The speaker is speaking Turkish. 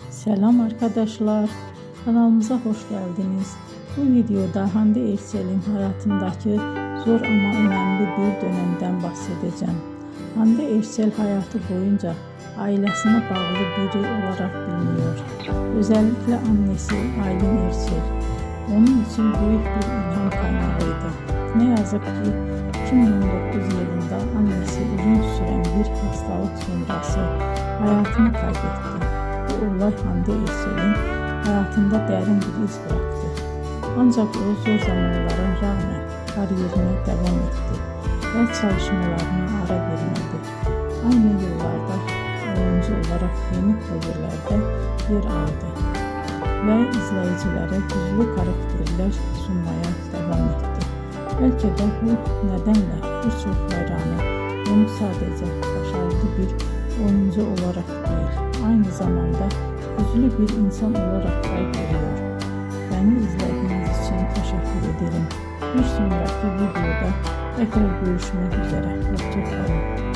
Selam arkadaşlar, kanalımıza hoş geldiniz. Bu videoda Hande Erçel'in hayatındaki zor ama önemli bir dönemden bahsedeceğim. Hande Erçel hayatı boyunca ailesine bağlı biri olarak biliniyor. Özellikle annesi Aylin Erçel onun için büyük bir ilham kaynağıydı. Ne yazık ki 2019 yılında annesi uzun süren bir hastalık sonrası hayatını kaybetti. Bu olay Hande Erçel'in hayatında derin bir iz bıraktı. Ancak o zor zamanlara rağmen kariyerine devam etti ve çalışmalarına ara vermedi. Aynı yıllarda oyuncu olarak yeni projelerde yer aldı ve izleyicilere güçlü karakterler sunmaya devam etti. Belki de bu nedenle birçok hayranı onu sadece başarılı bir oyuncu olarak değil, aynı zamanda güçlü bir insan olarak da görüyor. Beni izlediğiniz için teşekkür ederim. Bir sonraki videoda tekrar görüşmek üzere. Hoşça kalın.